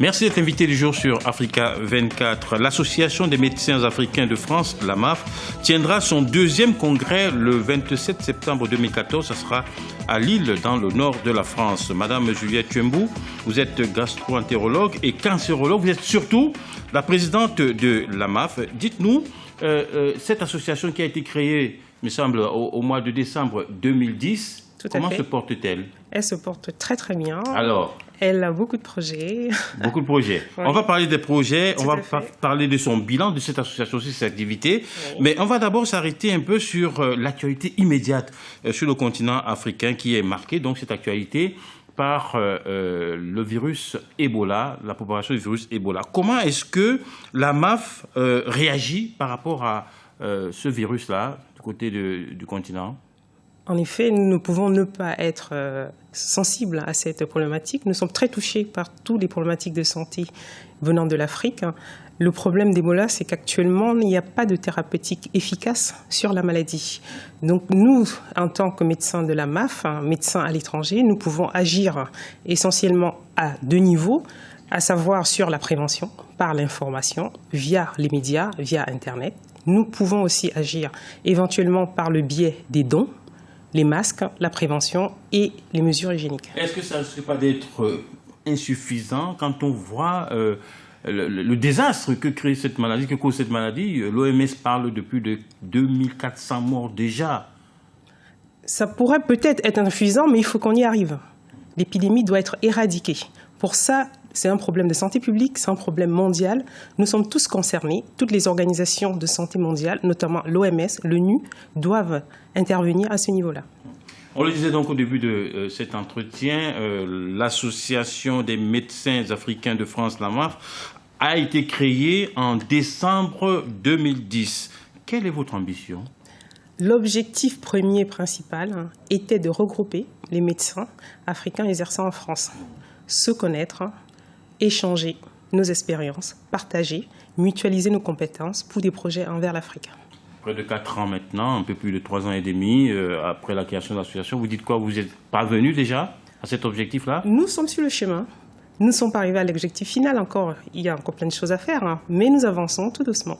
Merci d'être invité du jour sur Africa 24. L'Association des médecins africains de France, l'AMAF, tiendra son deuxième congrès le 27 septembre 2014. Ce sera à Lille, dans le nord de la France. Madame Juliette Tuembou, vous êtes gastro-entérologue et cancérologue. Vous êtes surtout la présidente de l'AMAF. Dites-nous, cette association qui a été créée, il me semble, au mois de décembre 2010, comment se porte-t-elle? Elle se porte très très bien. Alors, elle a beaucoup de projets. Beaucoup de projets. Oui. On va parler des projets, on va parler de son bilan, de cette association, de cette activité. Oui. Mais on va d'abord s'arrêter un peu sur l'actualité immédiate sur le continent africain qui est marquée, donc cette actualité, par le virus Ebola, la propagation du virus Ebola. Comment est-ce que la MAF réagit par rapport à ce virus-là, du côté du continent? En effet, nous ne pouvons ne pas être sensibles à cette problématique. Nous sommes très touchés par toutes les problématiques de santé venant de l'Afrique. Le problème d'Ebola, c'est qu'actuellement, il n'y a pas de thérapeutique efficace sur la maladie. Donc nous, en tant que médecins de la MAF, médecins à l'étranger, nous pouvons agir essentiellement à deux niveaux, à savoir sur la prévention, par l'information, via les médias, via Internet. Nous pouvons aussi agir éventuellement par le biais des dons, les masques, la prévention et les mesures hygiéniques. Est-ce que ça ne serait pas d'être insuffisant quand on voit le désastre que crée cette maladie, que cause cette maladie? L'OMS parle de plus de 2400 morts déjà. Ça pourrait peut-être être insuffisant, mais il faut qu'on y arrive. L'épidémie doit être éradiquée. Pour ça, c'est un problème de santé publique, c'est un problème mondial. Nous sommes tous concernés. Toutes les organisations de santé mondiale, notamment l'OMS, l'ONU, doivent intervenir à ce niveau-là. On le disait donc au début de cet entretien, l'Association des médecins africains de France, l'AMAF, a été créée en décembre 2010. Quelle est votre ambition? L'objectif premier et principal était de regrouper les médecins africains exerçant en France, se connaître, échanger nos expériences, partager, mutualiser nos compétences pour des projets envers l'Afrique. Près de 4 ans maintenant, un peu plus de 3 ans et demi, après la création de l'association, vous dites quoi? Vous êtes parvenu déjà à cet objectif-là? Nous sommes sur le chemin. Nous ne sommes pas arrivés à l'objectif final encore. Il y a encore plein de choses à faire, mais nous avançons tout doucement.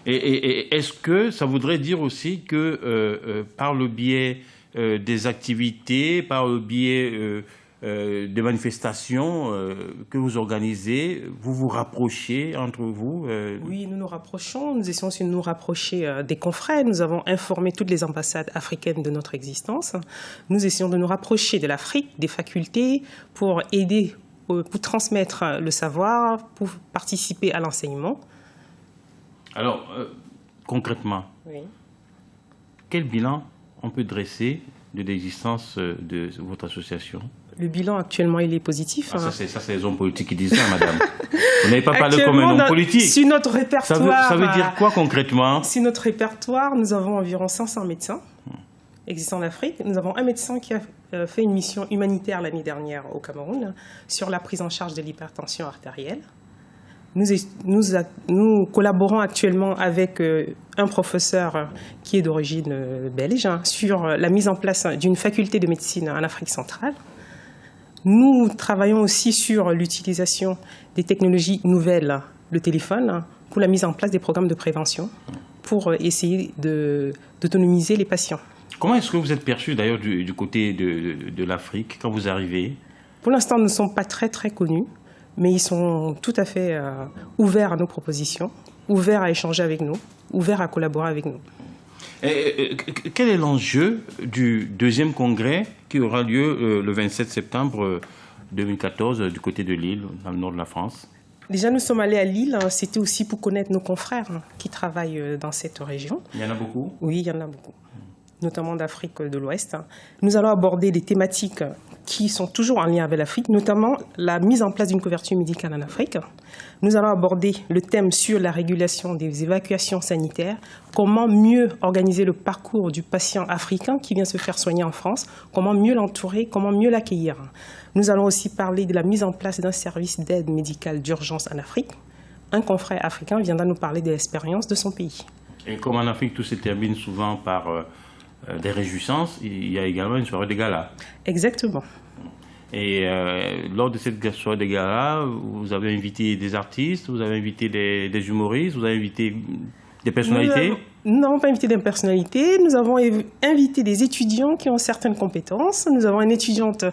Et est-ce que ça voudrait dire aussi que par le biais des activités, par le biais des manifestations que vous organisez, vous vous rapprochez entre vous? Oui, nous nous rapprochons. Nous essayons aussi de nous rapprocher des confrères. Nous avons informé toutes les ambassades africaines de notre existence. Nous essayons de nous rapprocher de l'Afrique, des facultés, pour aider, pour transmettre le savoir, pour participer à l'enseignement. Alors, concrètement, oui, quel bilan on peut dresser de l'existence de votre association? Le bilan actuellement, il est positif. Ah, ça, c'est les hommes politiques qui disent ça, madame. Vous n'avez pas parlé comme un homme politique. Sur notre répertoire, ça veut dire quoi concrètement? Sur notre répertoire, nous avons environ 500 médecins existants en Afrique. Nous avons un médecin qui a fait une mission humanitaire l'année dernière au Cameroun sur la prise en charge de l'hypertension artérielle. Nous collaborons actuellement avec un professeur qui est d'origine belge sur la mise en place d'une faculté de médecine en Afrique centrale. Nous travaillons aussi sur l'utilisation des technologies nouvelles, le téléphone, pour la mise en place des programmes de prévention, pour essayer d'autonomiser les patients. Comment est-ce que vous êtes perçu d'ailleurs du côté de l'Afrique quand vous arrivez? Pour l'instant, nous ne sommes pas très très connus, mais ils sont tout à fait ouverts à nos propositions, ouverts à échanger avec nous, ouverts à collaborer avec nous. Quel est l'enjeu du deuxième congrès qui aura lieu le 27 septembre 2014 du côté de Lille, dans le nord de la France? Déjà, nous sommes allés à Lille, c'était aussi pour connaître nos confrères qui travaillent dans cette région. Il y en a beaucoup? Oui, il y en a beaucoup, notamment d'Afrique de l'Ouest. Nous allons aborder des thématiques qui sont toujours en lien avec l'Afrique, notamment la mise en place d'une couverture médicale en Afrique. Nous allons aborder le thème sur la régulation des évacuations sanitaires, comment mieux organiser le parcours du patient africain qui vient se faire soigner en France, comment mieux l'entourer, comment mieux l'accueillir. Nous allons aussi parler de la mise en place d'un service d'aide médicale d'urgence en Afrique. Un confrère africain viendra nous parler de l'expérience de son pays. Et comme en Afrique, tout se termine souvent par des réjouissances, il y a également une soirée de gala. Exactement. Et lors de cette soirée de gala, vous avez invité des artistes, vous avez invité des humoristes, vous avez invité des personnalités? Nous n'avons pas invité des personnalités, nous avons invité des étudiants qui ont certaines compétences. Nous avons une étudiante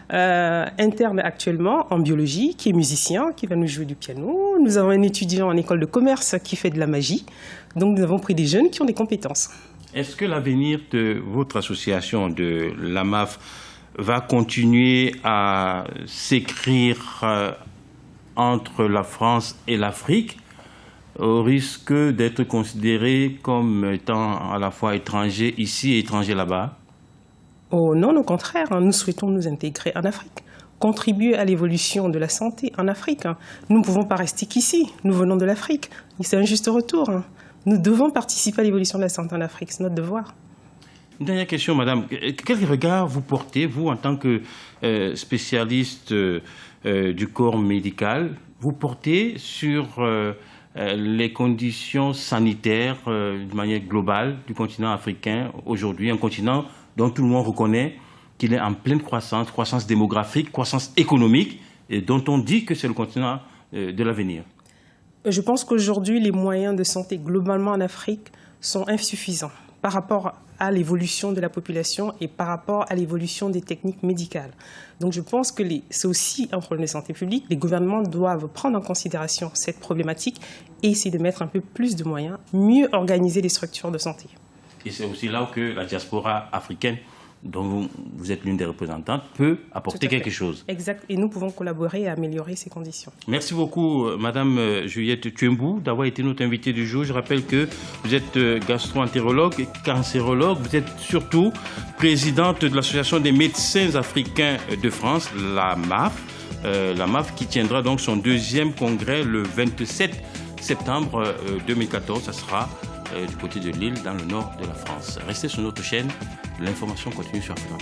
interne actuellement en biologie qui est musicien, qui va nous jouer du piano. Nous avons un étudiant en école de commerce qui fait de la magie. Donc nous avons pris des jeunes qui ont des compétences. Est-ce que l'avenir de votre association, de l'AMAF, va continuer à s'écrire entre la France et l'Afrique, au risque d'être considéré comme étant à la fois étranger ici et étranger là-bas? Oh non, au contraire, nous souhaitons nous intégrer en Afrique, contribuer à l'évolution de la santé en Afrique. Nous ne pouvons pas rester qu'ici, nous venons de l'Afrique, c'est un juste retour. Nous devons participer à l'évolution de la santé en Afrique, c'est notre devoir. Une dernière question, madame. Quel regard vous portez, vous, en tant que spécialiste du corps médical, vous portez sur les conditions sanitaires de manière globale du continent africain aujourd'hui, un continent dont tout le monde reconnaît qu'il est en pleine croissance démographique, croissance économique, et dont on dit que c'est le continent de l'avenir? Je pense qu'aujourd'hui, les moyens de santé globalement en Afrique sont insuffisants par rapport à l'évolution de la population et par rapport à l'évolution des techniques médicales. Donc je pense que c'est aussi un problème de santé publique. Les gouvernements doivent prendre en considération cette problématique et essayer de mettre un peu plus de moyens, mieux organiser les structures de santé. Et c'est aussi là que la diaspora africaine, dont vous êtes l'une des représentantes, peut apporter quelque chose. Exact, et nous pouvons collaborer et améliorer ces conditions. Merci beaucoup, Madame Juliette Tuembou, d'avoir été notre invitée du jour. Je rappelle que vous êtes gastro-entérologue et cancérologue. Vous êtes surtout présidente de l'Association des médecins africains de France, la MAF, qui tiendra donc son deuxième congrès le 27 septembre 2014. Ça sera du côté de Lille, dans le nord de la France. Restez sur notre chaîne, l'information continue sur Africa.